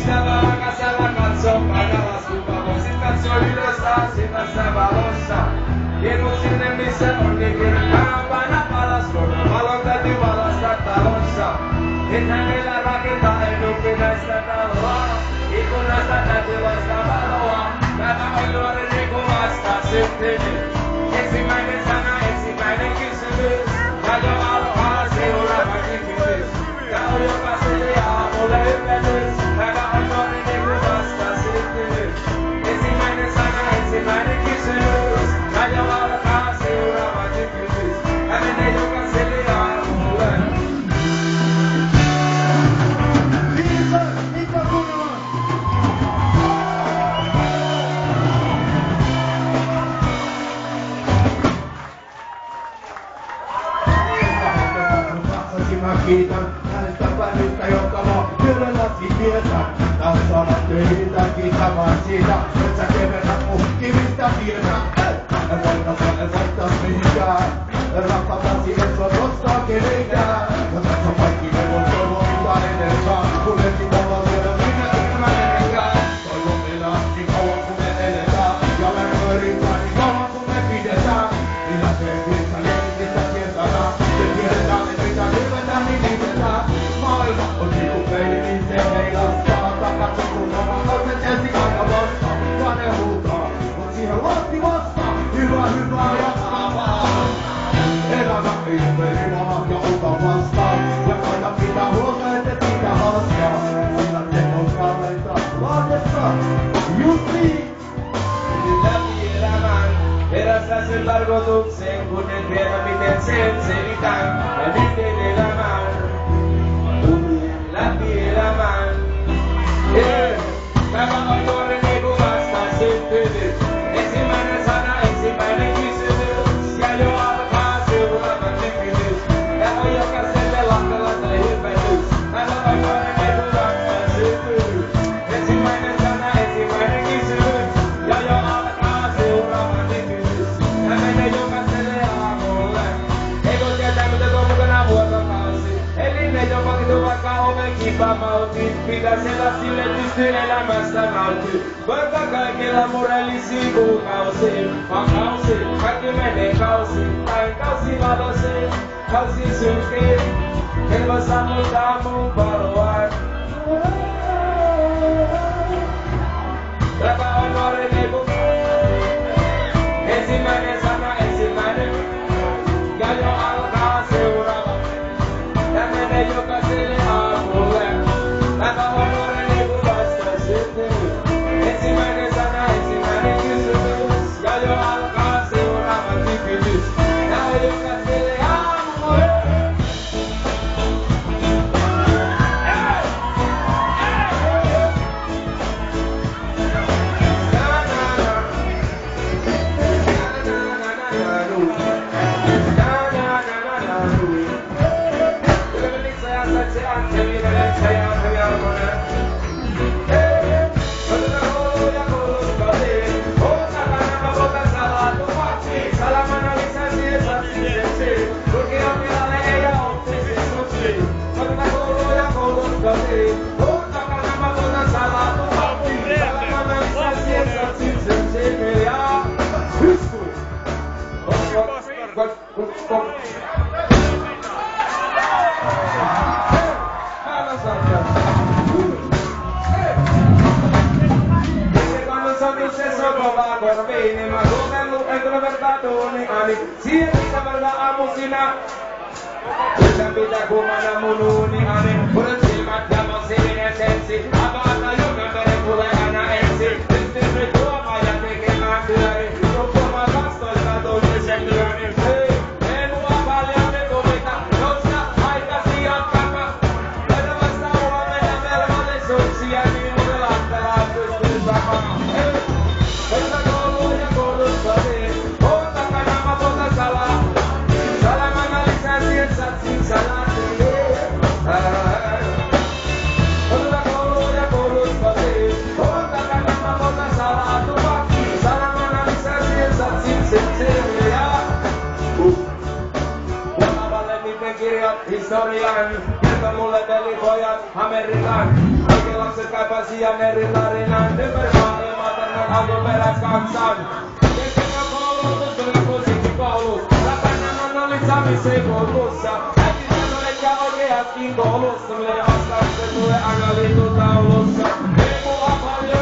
Ystävä rakasella katsoo paikallas, kun pakosit katsoo ylös taas tässä valossa. Hienut sinne missä on niin kirkkaan paina palas, kun valon täytyy valasta talossa. Ethän meillä rakentaa ennuppi näistä taloa, ikkunasta täytyy vasta valoa. Tämä on nuori Riku vasta syntynyt. Ensimmäinen sana, ensimmäinen kysymys. Ja jo alkaa seuraava kysymys. Tää on jokaiselle aamulle yllätys. Tämä on nuori Riku vasta syntynyt. Ensimmäinen sana, ensimmäinen kysymys. Ja jo alkaa seuraava kysymys. Tää menee jokaiselle aamulle. Mä kiitän hänestä välystä, joka mä hyödylläsi tietä. Tässä on töitä kiittämään siitä, et sä kevenä mun kivistä tietä. En voittaa mihinkään, rakkautasi et sua koskaan kenenkään. Ja tässä kaikki me voi toivoa mitä edessään, kun ensin ollaan vielä minä enemmän. Toivon elää niin kauan kun me eletään, ja lämmö riittää niin kauan kun me pidetään. Minä teen virta leikistä tietänä, se tiedetään et mitä hyvätä niin nimetään. Maailma on niinku peili, niin se heilastaa. Takatso kun oma toiset ensi aina vasta. Kane huutaa, mut siihen lasti vasta. Hyvä ja avaa. Elämä ei ole hyvä ja ota vastaan. Ja koita pitää huolta, et siitä haastaa. Sillä tekon kalleinta laatetta. Just niin. Läpi elämän, erässä sen tarkoituksen, kun en tiedä miten sen selitän. Ja nyt en elämän, läpi elämän. Tämä on nuori Riku vasta syntynyt. Ensimmäinen sana, ensimmäinen kysymys. Ja jo alkaa seuraava kysymys. Tämä on jokaiselle lahtelaiselle hypätys. Tämä on nuori Riku vasta syntynyt. Ensimmäinen sana, ensimmäinen kysymys. Ja jo alkaa seuraava kysymys. Tämä menee jokaiselle aamulle. Eikö tietää mitä tuo mukana vuorokausi? Eli ne jo vakitu vaikka oven kipamauti. Mitä siellä sille pystyy elämästä nauttii. Vaikka kaikilla murellisiin kuukausiin. Vaan kausi, kaikki menee kausiin. Tai kausi valosiin, kausi synkiin. En voi sammuttaa mun valoaan. Tämä on nuori Riku. Ensimmäinen sana, ensimmäinen. Ja jo alkaa seuraava. Tää menee jokaiselle aamulle. Tämä on nuori Riku vasta syntynyt. Ensimmäinen sana, ensimmäinen kysymys. Ja jo alkaa seuraava kysymys. Tää on jokaiselle aamulle. Corvini, ma come lo entro verdato ni ani, si è vita per la amusina. Questa vita come una monuni ani, pure se mattiamo se ne sensi, abata io che per pure ana ensi, este tua maya te che mangiare, non può ma basta il dato che c'è grande se, e nuova valiante come ta, non sta mai casi a capa, però basta una bella male sosia di volante la questa capa. Salah, Sitten kirjat historian, kerto mulle velipojat Amerikan. Kaikki lapset kaipasi ja meritarinan, ympäri maailmaa tänään alkuperät kansan. Keskenä koulutus, tuli musiikkikoulus, läpänämän oli Sami sekoilussa. Äiti sanoi, että oikeatkin koulussa, mille vastaukset tulee aina liitutaulussa. Ei mua paljon